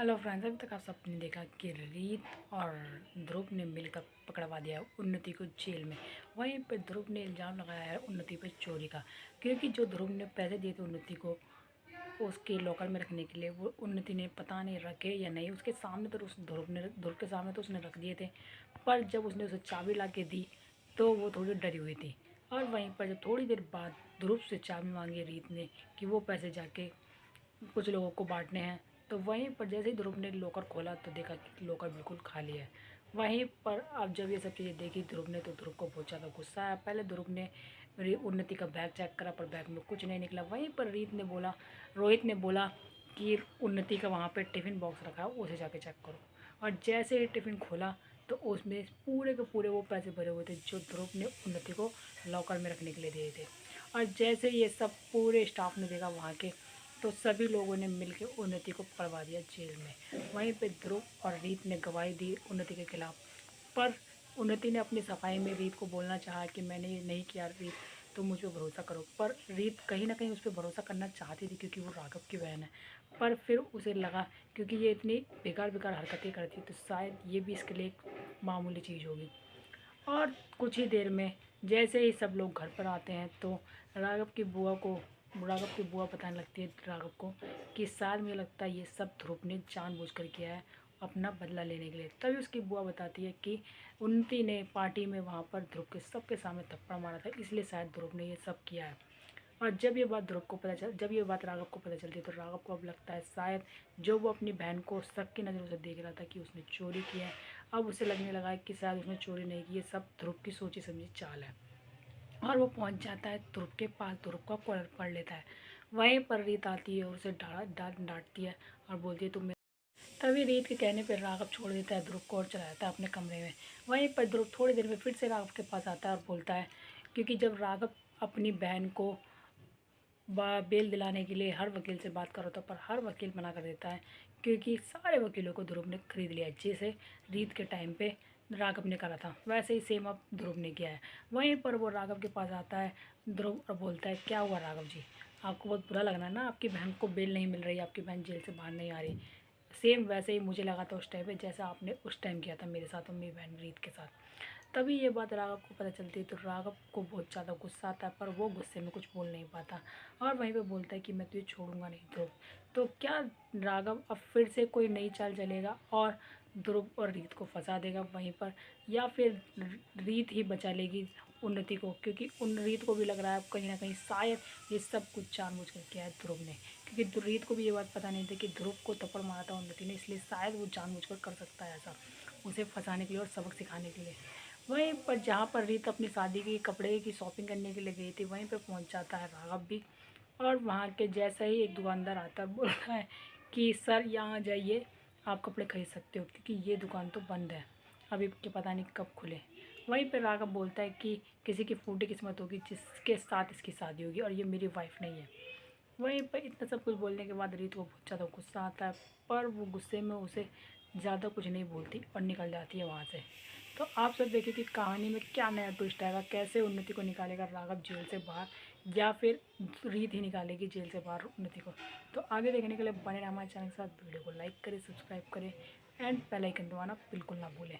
Hello friends, अभी तक आप सबने देखा कि रीत और ध्रुव ने मिलकर पकड़वा दिया उन्नति को जेल में। वहीं पे ध्रुव ने इल्ज़ाम लगाया है उन्नति पर चोरी का, क्योंकि जो ध्रुव ने पैसे दिए थे उन्नति को उसके लॉकर में रखने के लिए, वो उन्नति ने पता नहीं रखे या नहीं। उसके सामने तो उस ध्रुव के सामने तो उसने रख दिए थे, पर जब उसने उसे चाबी ला के दी तो वो थोड़ी डरी हुई थी। और वहीं पर जब थोड़ी देर बाद ध्रुव से चाबी मांगी रीत ने कि वो पैसे जाके कुछ लोगों को बांटने हैं, तो वहीं पर जैसे ही ध्रुव ने लॉकर खोला तो देखा कि लॉकर बिल्कुल खाली है। वहीं पर अब जब ये सब चीज़ें देखी ध्रुव ने, तो ध्रुव को बहुत ज़्यादा गुस्सा आया। पहले ध्रुव ने उन्नति का बैग चेक करा, पर बैग में कुछ नहीं निकला। वहीं पर रोहित ने बोला कि उन्नति का वहाँ पे टिफ़िन बॉक्स रखा है, उसे जाके चेक करो। और जैसे ही टिफ़िन खोला तो उसमें पूरे के पूरे वो पैसे भरे हुए थे जो ध्रुव ने उन्नति को लॉकर में रखने के लिए दिए थे। और जैसे ये सब पूरे स्टाफ ने देखा वहाँ के, तो सभी लोगों ने मिलकर उन्नति को पकड़वा दिया जेल में। वहीं पे ध्रुव और रीत ने गवाही दी उन्नति के खिलाफ, पर उन्नति ने अपनी सफाई में रीत को बोलना चाहा कि मैंने ये नहीं किया रीत, तो मुझ पर भरोसा करो। पर रीत कहीं ना कहीं उस पर भरोसा करना चाहती थी, क्योंकि वो राघव की बहन है। पर फिर उसे लगा क्योंकि ये इतनी बेकार बेकार हरकतें करती है, तो शायद ये भी इसके लिए एक मामूली चीज़ होगी। और कुछ ही देर में जैसे ही सब लोग घर पर आते हैं, तो राघव की बुआ बताने लगती है राघव को कि शायद मुझे लगता है ये सब ध्रुव ने जानबूझकर किया है अपना बदला लेने के लिए। तभी उसकी बुआ बताती है कि उन्नति ने पार्टी में वहाँ पर ध्रुव के सबके सामने थप्पड़ मारा था, इसलिए शायद ध्रुव ने ये सब किया है। और जब ये बात राघव को पता चलती है, तो राघव को अब लगता है शायद जो वो अपनी बहन को शक की नज़रों से देख रहा था कि उसने चोरी किया है, अब उसे लगने लगा है कि शायद उसने चोरी नहीं की, ये सब ध्रुव की सोची समझी चाल है। और वो पहुंच जाता है ध्रुव के पास, ध्रुव का कॉलर पकड़ लेता है। वहीं पर रीत आती है और उसे डांटती है और बोलती है तुम। तभी रीत के कहने पर राघव छोड़ देता है ध्रुव को और चला जाता है अपने कमरे में। वहीं पर ध्रुव थोड़ी देर में फिर से राघव के पास आता है और बोलता है, क्योंकि जब राघव अपनी बहन को बेल दिलाने के लिए हर वकील से बात करो, तो पर हर वकील मना कर देता है, क्योंकि सारे वकीलों को ध्रुव ने खरीद लिया है। जैसे रीत के टाइम पे राघव ने करा था, वैसे ही सेम अब ध्रुव ने किया है। वहीं पर वो राघव के पास आता है ध्रुव और बोलता है, क्या हुआ राघव जी, आपको बहुत बुरा लगना है ना, आपकी बहन को बेल नहीं मिल रही, आपकी बहन जेल से बाहर नहीं आ रही। सेम वैसे ही मुझे लगा था उस टाइम पे, जैसा आपने उस टाइम किया था मेरे साथ और मेरी बहन रीत के साथ। तभी ये बात राघव को पता चलती है, तो राघव को बहुत ज़्यादा गुस्सा आता है, पर वो गुस्से में कुछ बोल नहीं पाता और वहीं पे बोलता है कि मैं तुझे छोड़ूंगा नहीं ध्रुव। तो क्या राघव अब फिर से कोई नई चाल चलेगा और ध्रुव और रीत को फंसा देगा वहीं पर, या फिर रीत ही बचा लेगी उन्नति को, क्योंकि उन रीत को भी लग रहा है कहीं ना कहीं शायद ये सब कुछ जानबूझ कर किया है ध्रुव ने, क्योंकि रीत को भी ये बात पता नहीं थी कि ध्रुव को थप्पड़ मारा था उन्नति ने, इसलिए शायद वो जानबूझकर कर सकता है ऐसा, उसे फंसाने के लिए और सबक सिखाने के लिए। वहीं पर जहाँ पर रीत अपनी शादी की कपड़े की शॉपिंग करने के लिए गई थी, वहीं पर पहुँच जाता है राघव भी। और वहाँ के जैसा ही एक दुकानदार आता है, बोलता है कि सर यहाँ जाइए, आप कपड़े खरीद सकते हो, क्योंकि ये दुकान तो बंद है, अभी के पता नहीं कब खुले। वहीं पर राघव बोलता है कि किसी की फूटी किस्मत होगी जिसके साथ इसकी शादी होगी, और ये मेरी वाइफ नहीं है। वहीं पर इतना सब कुछ बोलने के बाद रीत को बहुत ज़्यादा गुस्सा आता है, पर वो गुस्से में उसे ज़्यादा कुछ नहीं बोलती और निकल जाती है वहाँ से। तो आप सब देखिए कि कहानी में क्या नया ट्विस्ट आएगा, कैसे उन्नति को निकालेगा राघव जेल से बाहर, या फिर रीत ही निकालेगी जेल से बाहर उन्नति को। तो आगे देखने के लिए बने रहें हमारे चैनल के साथ। वीडियो को लाइक करें, सब्सक्राइब करें एंड बेल आइकन दबाना बिल्कुल ना भूलें।